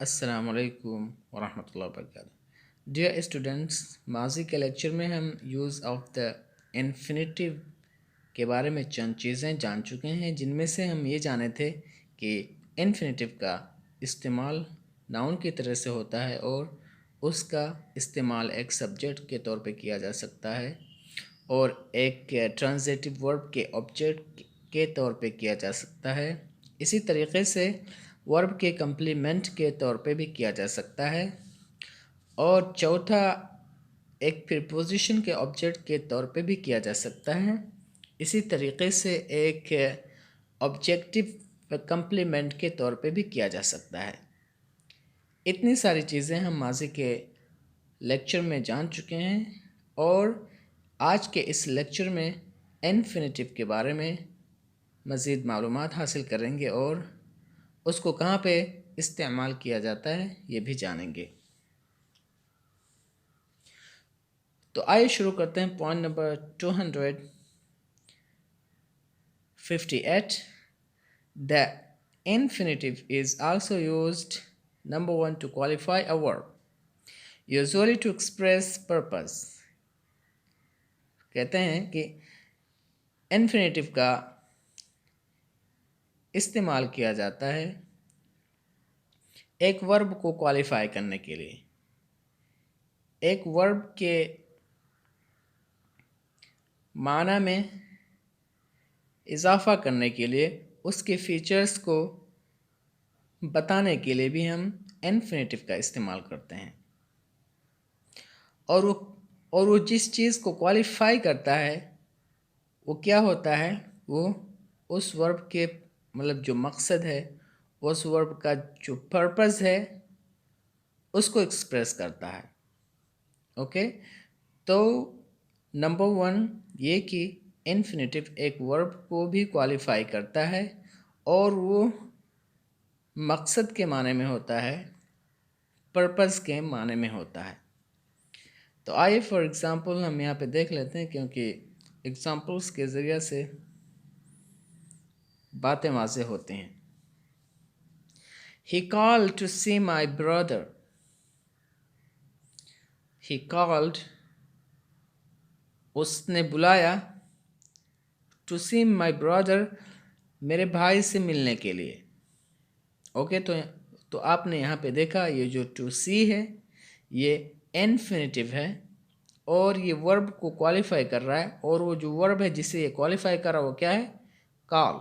अस्सलामुअलैकुम वरहमतुल्लाहि वबरकातुहू। Dear students, माजी के लेक्चर में हम यूज़ ऑफ द इन्फिनेटिव के बारे में चंद चीज़ें जान चुके हैं, जिनमें से हम ये जाने थे कि इन्फिनेटिव का इस्तेमाल नाउन की तरह से होता है और उसका इस्तेमाल एक सब्जेक्ट के तौर पे किया जा सकता है और एक ट्रांजिटिव वर्ब के ऑब्जेक्ट के तौर पे किया जा सकता है। इसी तरीके से वर्ब के कम्प्लीमेंट के तौर पे भी किया जा सकता है। और चौथा, एक प्रीपोजिशन के ऑब्जेक्ट के तौर पे भी किया जा सकता है। इसी तरीके से एक ऑब्जेक्टिव कम्प्लीमेंट के तौर पे भी किया जा सकता है। इतनी सारी चीज़ें हम माजी के लेक्चर में जान चुके हैं और आज के इस लेक्चर में इन्फिनेटिव के बारे में मज़ीद मालूमात हासिल करेंगे और उसको कहाँ पे इस्तेमाल किया जाता है ये भी जानेंगे। तो आइए शुरू करते हैं। Point number 258। The infinitive is also used, number 1, to qualify a verb, usually to express purpose। कहते हैं कि infinitive का इस्तेमाल किया जाता है एक वर्ब को क्वालिफाई करने के लिए, एक वर्ब के माना में इजाफा करने के लिए, उसके फीचर्स को बताने के लिए भी हम इन्फिनेटिव का इस्तेमाल करते हैं। और वो जिस चीज़ को क्वालिफाई करता है वो क्या होता है, वो उस वर्ब के मतलब जो मकसद है, उस वर्ब का जो पर्पस है उसको एक्सप्रेस करता है। ओके, तो नंबर 1 ये कि इन्फिनेटिव एक वर्ब को भी क्वालिफाई करता है और वो मकसद के माने में होता है, पर्पस के माने में होता है। तो आइए फॉर एग्ज़ाम्पल हम यहाँ पे देख लेते हैं, क्योंकि एग्ज़ाम्पल्स के ज़रिए से बातें वाज़ेह होती हैं। He called to see my brother. He called, उसने बुलाया, to see my brother, मेरे भाई से मिलने के लिए। ओके, तो आपने यहाँ पे देखा ये जो टू सी है ये इन्फिनेटिव है और ये वर्ब को क्वालिफाई कर रहा है, और वो जो वर्ब है जिसे ये क्वालिफाई कर रहा है वो क्या है, कॉल।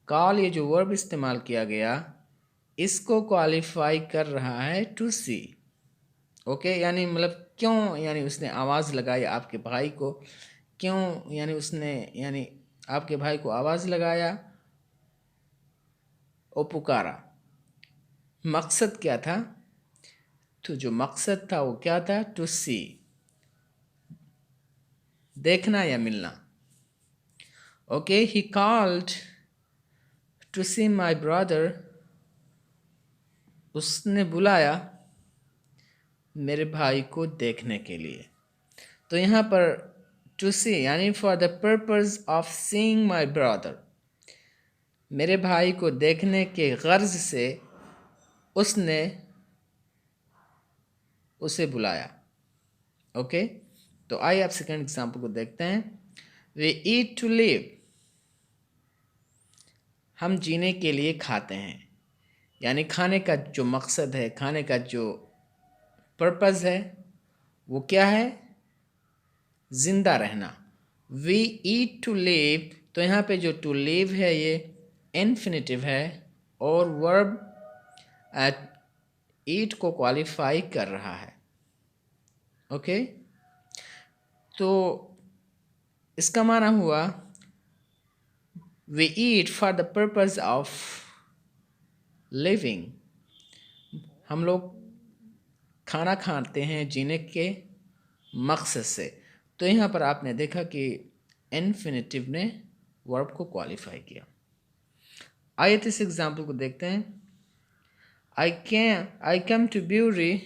कॉल ये जो वर्ब इस्तेमाल किया गया इसको क्वालिफाई कर रहा है टू सी। ओके, यानी मतलब क्यों, यानी उसने आवाज़ लगाई आपके भाई को, क्यों यानी उसने यानी आपके भाई को आवाज़ लगाया और पुकारा। मकसद क्या था, तो जो मकसद था वो क्या था, टू सी, देखना या मिलना। Okay, he called to see my brother, उसने बुलाया मेरे भाई को देखने के लिए। तो यहाँ पर टू सी यानी for the purpose of seeing my brother, मेरे भाई को देखने के गर्ज से उसने उसे बुलाया। ओके, तो आइए आप सेकेंड एग्जाम्पल को देखते हैं। वी ईट टू लिव, हम जीने के लिए खाते हैं, यानी खाने का जो मकसद है, खाने का जो पर्पज़ है वो क्या है, ज़िंदा रहना। वी ईट टू लिव, तो यहाँ पे जो टू लिव है ये इन्फिनेटिव है और वर्ब ईट को क्वालिफाई कर रहा है। ओके, तो इसका माना हुआ we eat for the purpose of living, हम लोग खाना खाते हैं जीने के मकसद से। तो यहाँ पर आपने देखा कि इन्फिनेटिव ने वर्ब को क्वालिफाई किया। आइए इस एग्जाम्पल को देखते हैं। आई कम टू ब्यूरी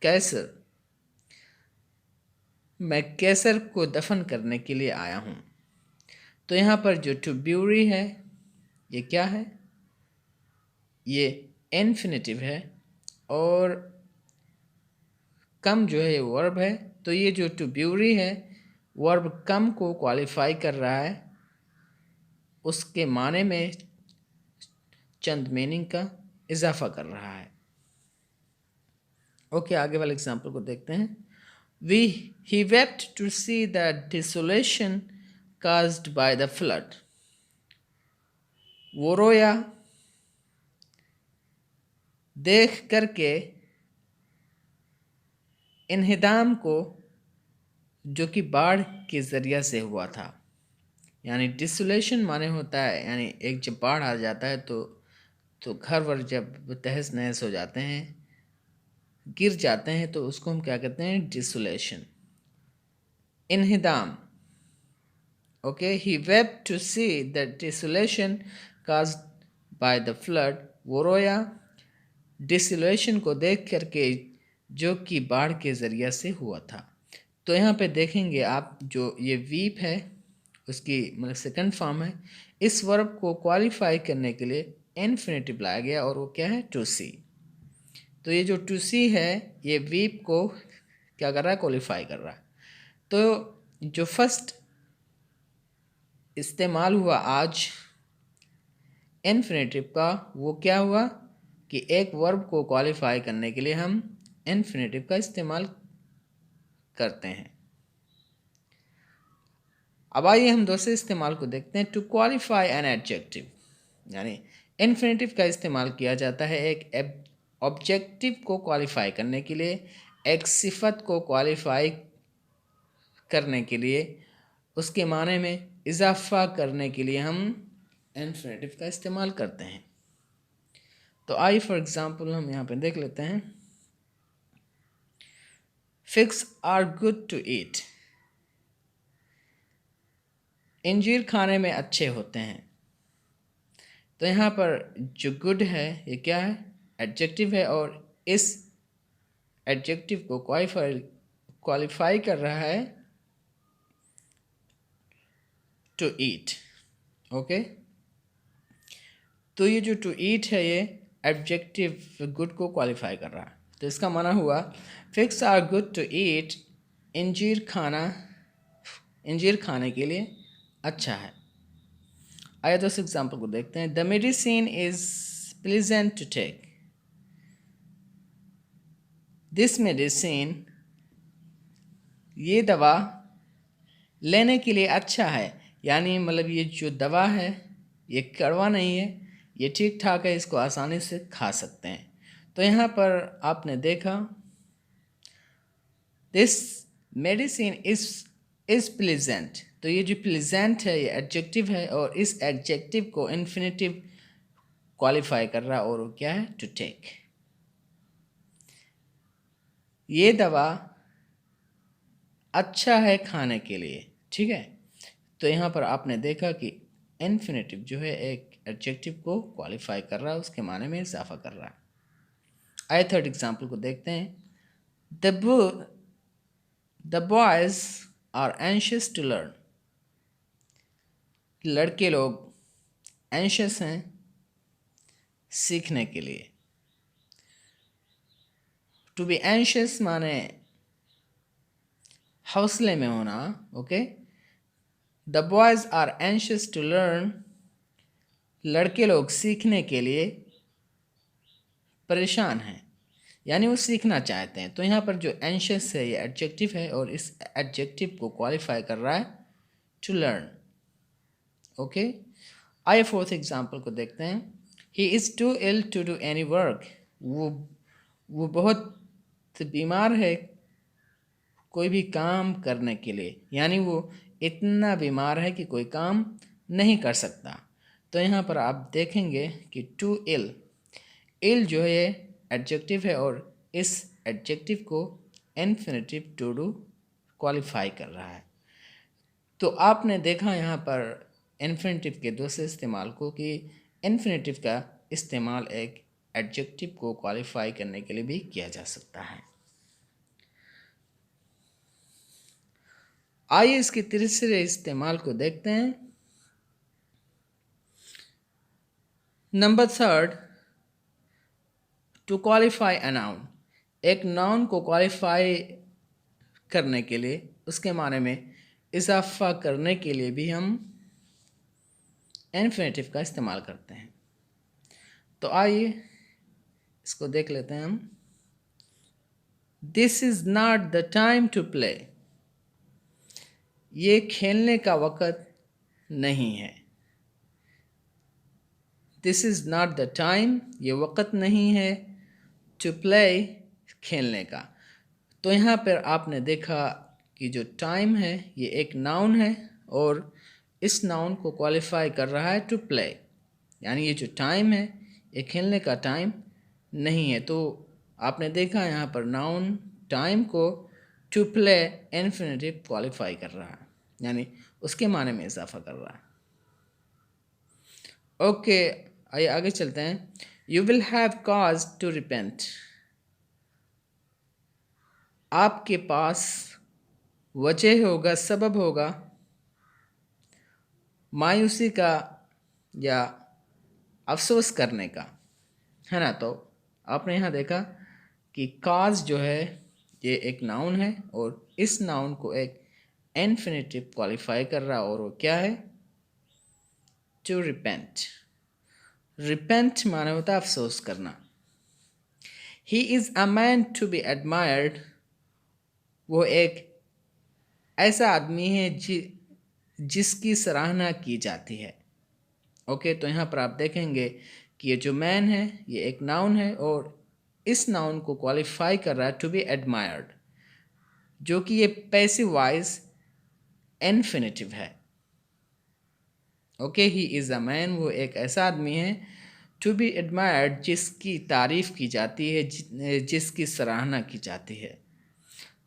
कैसर, मैं कैसर को दफन करने के लिए आया हूँ। तो यहाँ पर जो टू ब्यूरी है ये क्या है, ये इन्फिनेटिव है और कम जो है वर्ब है, तो ये जो टू ब्यूरी है वर्ब कम को क्वालिफाई कर रहा है, उसके माने में चंद मीनिंग का इजाफा कर रहा है। ओके, आगे वाले एग्जाम्पल को देखते हैं। He wept to see the desolation caused by the flood. वो रोया देख करके इन्हिदाम को जो कि बाढ़ के ज़रिया से हुआ था। यानी डिसोलेशन माने होता है, यानी एक जब बाढ़ आ जाता है तो घर वर जब तहस नहस हो जाते हैं, गिर जाते हैं, तो उसको हम क्या कहते हैं? डिसोलेशन, इन्हिदाम। Okay, he wept to see the desolation caused by the flood. वो रोया डिसोलेशन को देख करके जो कि बाढ़ के ज़रिया से हुआ था। तो यहाँ पे देखेंगे आप, जो ये वीप है उसकी मतलब सेकंड फॉर्म है। इस वर्ब को क्वालिफाई करने के लिए इन्फिनेटिव लाया गया और वो क्या है? टू सी। तो ये जो टू सी है ये वीप को क्या कर रहा है? क्वालिफाई कर रहा है। तो जो फर्स्ट इस्तेमाल हुआ आज इन्फिनेटिव का, वो क्या हुआ कि एक वर्ब को क्वालिफाई करने के लिए हम इन्फिनेटिव का इस्तेमाल करते हैं। अब आइए हम दूसरे इस्तेमाल को देखते हैं। टू क्वालिफाई एन एडजेक्टिव, यानी इन्फिनेटिव का इस्तेमाल किया जाता है एक ऑब्जेक्टिव को क्वालिफाई करने के लिए, एक सिफत को क्वालिफाई करने के लिए, उसके माने में इजाफा करने के लिए हम इन्फिनेटिव का इस्तेमाल करते हैं। तो आइए फॉर एग्जांपल हम यहाँ पे देख लेते हैं। Figs are good to eat, अंजीर खाने में अच्छे होते हैं। तो यहाँ पर जो गुड है ये क्या है? एडजेक्टिव है और इस एडजेक्टिव को क्वालिफाई कर रहा है टू ईट। ओके, तो ये जो टू ईट है ये एडजेक्टिव गुड को क्वालिफाई कर रहा है। तो इसका माना हुआ figs are good to eat, अंजीर खाने के लिए अच्छा है। आइए दोस्त एग्जाम्पल को देखते हैं। The medicine is pleasant to take, this medicine, ये दवा लेने के लिए अच्छा है। यानी मतलब ये जो दवा है ये कड़वा नहीं है, ये ठीक ठाक है, इसको आसानी से खा सकते हैं। तो यहाँ पर आपने देखा दिस मेडिसिन इज प्लीजेंट, तो ये जो प्लीजेंट है ये एडजेक्टिव है और इस एडजेक्टिव को इन्फिनेटिव क्वालिफाई कर रहा है और वो क्या है? To take. ये दवा अच्छा है खाने के लिए, ठीक है। तो यहाँ पर आपने देखा कि इन्फिनेटिव जो है एक एडजेक्टिव को क्वालिफाई कर रहा है, उसके माने में इजाफा कर रहा है। आइए थर्ड एग्जाम्पल को देखते हैं। The boys are anxious to learn, लड़के लोग एंशियस हैं सीखने के लिए। टू बी एंशियस माने हौसले में होना। Okay, the boys are anxious to learn, लड़के लोग सीखने के लिए परेशान हैं, यानी वो सीखना चाहते हैं। तो यहाँ पर जो एंशियस है ये एडजेक्टिव है और इस एडजेक्टिव को क्वालिफाई कर रहा है टू लर्न। ओके, आइए फोर्थ एग्जाम्पल को देखते हैं। He is too ill to do any work, वो बहुत बीमार है कोई भी काम करने के लिए, यानी वो इतना बीमार है कि कोई काम नहीं कर सकता। तो यहाँ पर आप देखेंगे कि टू इल जो है एडजेक्टिव है और इस एडजेक्टिव को इन्फिनेटिव टू डू क्वालिफाई कर रहा है। तो आपने देखा यहाँ पर इन्फिनेटिव के दूसरे इस्तेमाल को कि इन्फिनेटिव का इस्तेमाल एक एडजेक्टिव को क्वालिफाई करने के लिए भी किया जा सकता है। आइए इसके तीसरे इस्तेमाल को देखते हैं। Number third, to qualify a noun, एक नाउन को क्वालिफाई करने के लिए, उसके माने में इजाफा करने के लिए भी हम इन्फिनेटिव का इस्तेमाल करते हैं। तो आइए इसको देख लेते हैं हम। This is not the time to play, ये खेलने का वक़्त नहीं है। This is not the time, ये वक़्त नहीं है, टू प्ले, खेलने का। तो यहाँ पर आपने देखा कि जो टाइम है ये एक नाउन है और इस नाउन को क्वालिफाई कर रहा है टू प्ले, यानी ये जो टाइम है ये खेलने का टाइम नहीं है। तो आपने देखा यहाँ पर नाउन टाइम को टू प्ले इन्फिनेटिव क्वालिफाई कर रहा है, यानी उसके माने में इजाफा कर रहा है। ओके, आइए आगे चलते हैं। You will have cause to repent, आपके पास वजह होगा, सबब होगा मायूसी का या अफसोस करने का, है ना। तो आपने यहाँ देखा कि काज जो है ये एक नाउन है और इस नाउन को एक इन्फिनेटिव क्वालिफाई कर रहा है और वो क्या है, टू रिपेंट। रिपेंट माने होता है अफसोस करना। He is a man to be admired, वो एक ऐसा आदमी है जिसकी सराहना की जाती है। ओके, तो यहाँ पर आप देखेंगे कि ये जो मैन है ये एक नाउन है और इस नाउन को क्वालिफाई कर रहा है टू बी एडमायर्ड, जो कि ये पैसिव वॉइस इन्फिनेटिव है। Okay, he is a man, वो एक ऐसा आदमी है, टू बी एडमायर्ड, जिसकी तारीफ़ की जाती है, जिसकी सराहना की जाती है।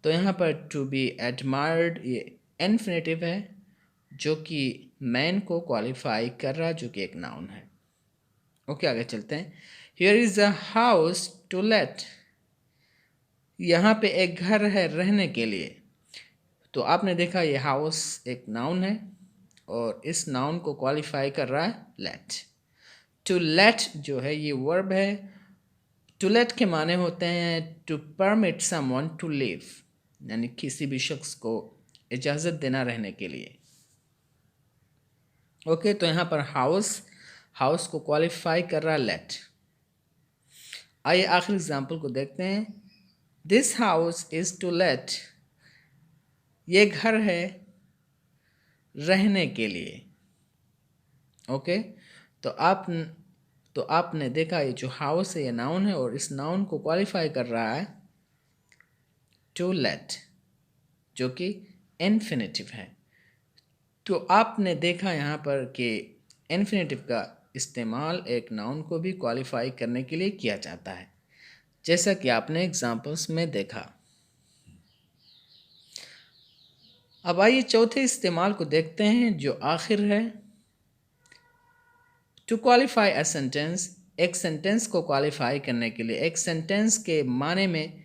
तो यहाँ पर टू बी एडमायर्ड ये इन्फिनेटिव है जो कि मैन को क्वालिफाई कर रहा है, जो कि एक नाउन है। ओके, आगे चलते हैं। Here is a house to let, यहाँ पे एक घर है रहने के लिए। तो आपने देखा ये हाउस एक नाउन है और इस नाउन को क्वालिफाई कर रहा है लेट। टू लेट जो है ये वर्ब है। टू लेट के माने होते हैं to permit someone to live, यानी किसी भी शख्स को इजाज़त देना रहने के लिए। ओके, तो यहाँ पर हाउस को क्वालिफाई कर रहा है लेट। आइए आखिरी एग्जाम्पल को देखते हैं। This house is to let, ये घर है रहने के लिए। ओके, तो आपने देखा ये जो हाउस है ये नाउन है और इस नाउन को क्वालिफाई कर रहा है टू लेट, जो कि इन्फिनेटिव है। तो आपने देखा यहाँ पर कि इन्फिनेटिव का इस्तेमाल एक नाउन को भी क्वालिफाई करने के लिए किया जाता है, जैसा कि आपने एग्जाम्पल्स में देखा। अब आइए चौथे इस्तेमाल को देखते हैं जो आखिर है। टू क्वालिफाई अ सेंटेंस, एक सेंटेंस को क्वालिफाई करने के लिए, एक सेंटेंस के माने में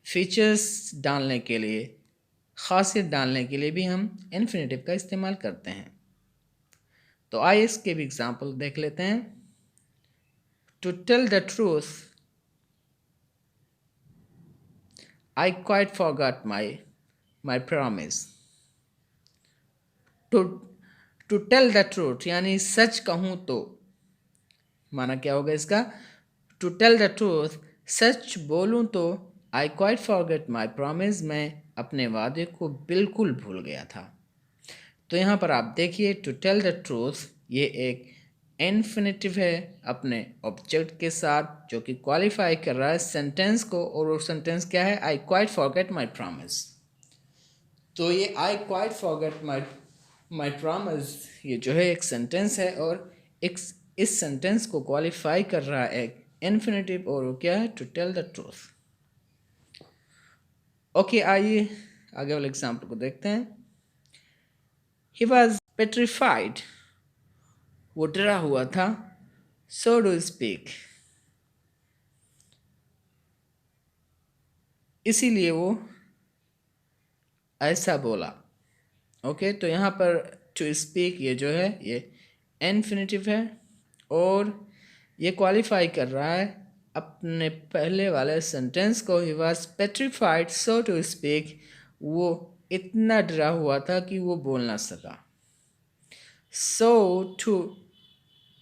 फीचर्स डालने के लिए, खासियत डालने के लिए भी हम इन्फिनेटिव का इस्तेमाल करते हैं। तो आइए इसके भी एग्जाम्पल देख लेते हैं। To tell the truth, I quite forgot my promise. To to tell the truth यानी सच कहूँ तो, माना क्या होगा इसका, टू टेल द ट्रूथ, सच बोलूँ तो, I quite forget my promise, मैं अपने वादे को बिल्कुल भूल गया था। तो यहाँ पर आप देखिए टू टेल द ट्रूथ ये एक इन्फिनेटिव है अपने ऑब्जेक्ट के साथ, जो कि क्वालिफाई कर रहा है सेंटेंस को, और वो सेंटेंस क्या है, आई क्वाइट फॉरगेट माई प्रॉमिस। तो ये आई क्वाइट फॉरगेट माई प्रॉमिस ये जो है एक सेंटेंस है और एक इस सेंटेंस को क्वालिफाई कर रहा है एक इन्फिनेटिव, और वो क्या है, to tell the truth. Okay, आइए आगे वाले एग्जाम्पल को देखते हैं। ही वॉज पेट्रीफाइड, वो डरा हुआ था, सो डू स्पीक, इसीलिए वो ऐसा बोला। ओके, तो यहाँ पर टू स्पीक ये जो है ये इन्फिनेटिव है और ये क्वालिफाई कर रहा है अपने पहले वाले सेंटेंस को he was petrified so to speak, वो इतना डरा हुआ था कि वो बोल ना सका। सो टू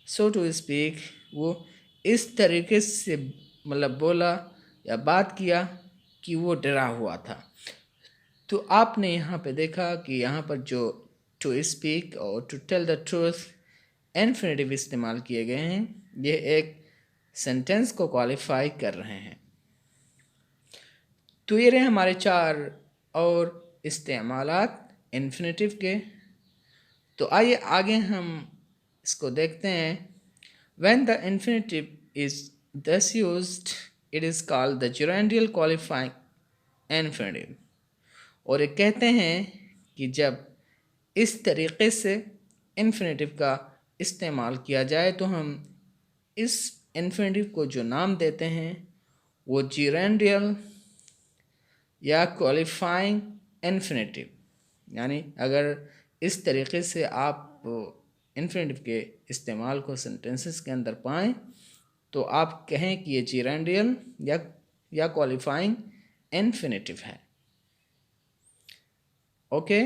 सो टू स्पीक, वो इस तरीके से मतलब बोला या बात किया कि वो डरा हुआ था। तो आपने यहाँ पे देखा कि यहाँ पर जो टू स्पीक और to tell the truth infinitive इस्तेमाल किए गए हैं, ये एक सेंटेंस को क्वालिफाई कर रहे हैं। तो ये रहे हमारे 4 और इस्तेमालात इन्फिनेटिव के। तो आइए आगे हम इसको देखते हैं। When the infinitive is thus used, it is called the gerundial qualifying infinitive। और ये कहते हैं कि जब इस तरीके से इन्फिनेटिव का इस्तेमाल किया जाए तो हम इस इन्फिनेटिव को जो नाम देते हैं वो gerundial या क्वालिफाइंग इन्फिनेटिव, यानी अगर इस तरीके से आप इन्फिनेटिव के इस्तेमाल को सेंटेंसेस के अंदर पाएँ तो आप कहें कि ये जेरेंडियल या क्वालिफाइंग इन्फिनेटिव है। ओके,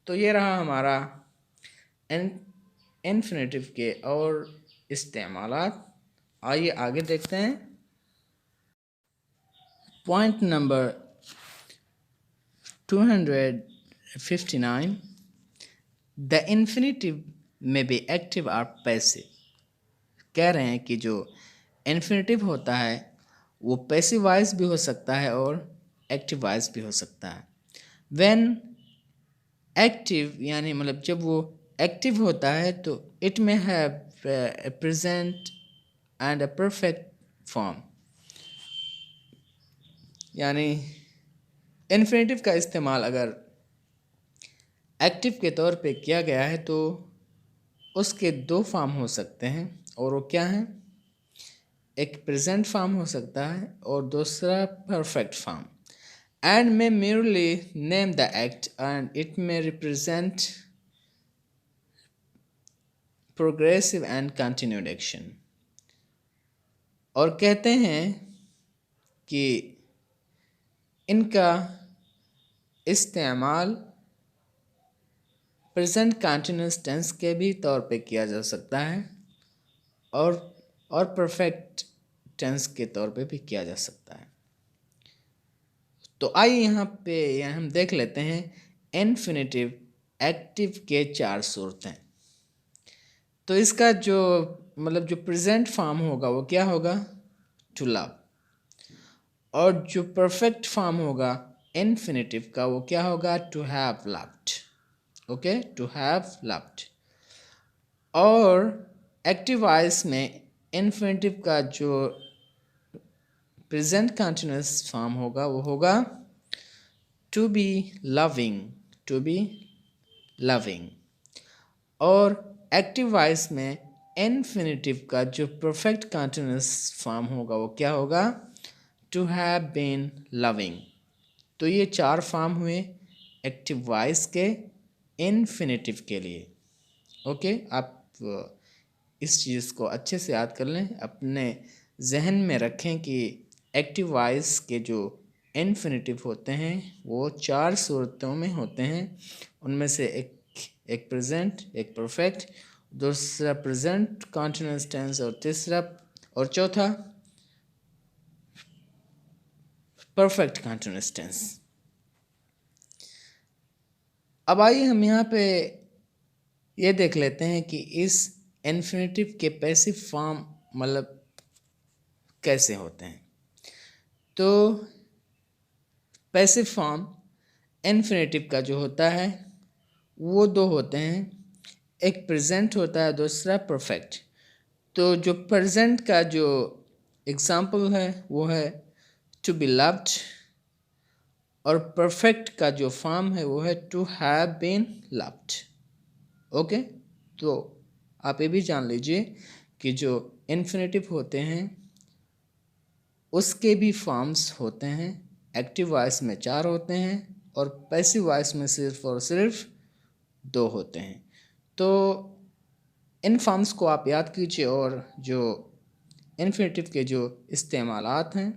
तो ये रहा हमारा इन्फिनेटिव के और इस्तेमालात। आइए आगे देखते हैं। पॉइंट नंबर 259, द इन्फिनेटिव में बी एक्टिव और पैसिव। कह रहे हैं कि जो इन्फिनेटिव होता है वो पैसिव वॉइस भी हो सकता है और एक्टिव वॉइस भी हो सकता है। व्हेन एक्टिव यानी मतलब जब वो एक्टिव होता है तो इट में have a present and a perfect form, यानी इन्फिनेटिव का इस्तेमाल अगर एक्टिव के तौर पे किया गया है तो उसके 2 फॉर्म हो सकते हैं, और वो क्या हैं? एक प्रेजेंट फॉर्म हो सकता है और दूसरा perfect form. And may merely name the act and it may represent progressive and continued action। और कहते हैं कि इनका इस्तेमाल प्रेजेंट कंटिन्यूस टेंस के भी तौर पे किया जा सकता है और परफेक्ट टेंस के तौर पे भी किया जा सकता है। तो आइए यहाँ पे हम देख लेते हैं इन्फिनेटिव एक्टिव के 4 सूरतें। तो इसका जो मतलब जो प्रेजेंट फॉर्म होगा वो क्या होगा? To love. और जो परफेक्ट फॉर्म होगा इन्फिनेटिव का वो क्या होगा? To have loved. Okay, to have loved. और एक्टिव वॉइस में इन्फिनेटिव का जो प्रेजेंट कंटिन्यूस फॉर्म होगा वो होगा to be loving, to be loving. और एक्टिव वॉइस में इन्फिनेटिव का जो परफेक्ट कंटिन्यूस फॉर्म होगा वो क्या होगा? To have been loving. तो ये 4 फॉर्म हुए एक्टिव वॉइस के इन्फिनेटिव के लिए। ओके, आप इस चीज़ को अच्छे से याद कर लें, अपने जहन में रखें कि एक्टिव वॉइस के जो इन्फिनेटिव होते हैं वो 4 सूरतों में होते हैं। उनमें से एक प्रेजेंट, एक परफेक्ट, दूसरा प्रेजेंट कंटीन्यूअस टेंस और तीसरा और चौथा परफेक्ट कंटीन्यूअस टेंस। अब आइए हम यहाँ पे ये देख लेते हैं कि इस इन्फिनेटिव के पैसिव फॉर्म मतलब कैसे होते हैं। तो पैसिव फॉर्म इन्फिनेटिव का जो होता है वो 2 होते हैं, एक प्रेजेंट होता है, दूसरा परफेक्ट। तो जो प्रेजेंट का जो एग्जाम्पल है वो है टू बी लव्ड, और परफेक्ट का जो फॉर्म है वो है to have been loved. Okay, तो आप ये भी जान लीजिए कि जो इन्फिनेटिव होते हैं उसके भी फॉर्म्स होते हैं। एक्टिव वॉइस में 4 होते हैं और पैसिव वॉइस में सिर्फ और सिर्फ 2 होते हैं। तो इन फॉर्म्स को आप याद कीजिए और जो इन्फिनेटिव के जो इस्तेमालात हैं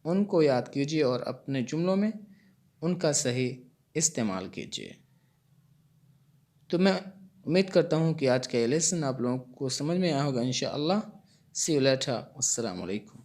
उनको याद कीजिए और अपने जुमलों में उनका सही इस्तेमाल कीजिए। तो मैं उम्मीद करता हूँ कि आज का ये लेसन आप लोगों को समझ में आया होगा इंशाअल्लाह। सी यू लेटर। अस्सलाम वालेकुम।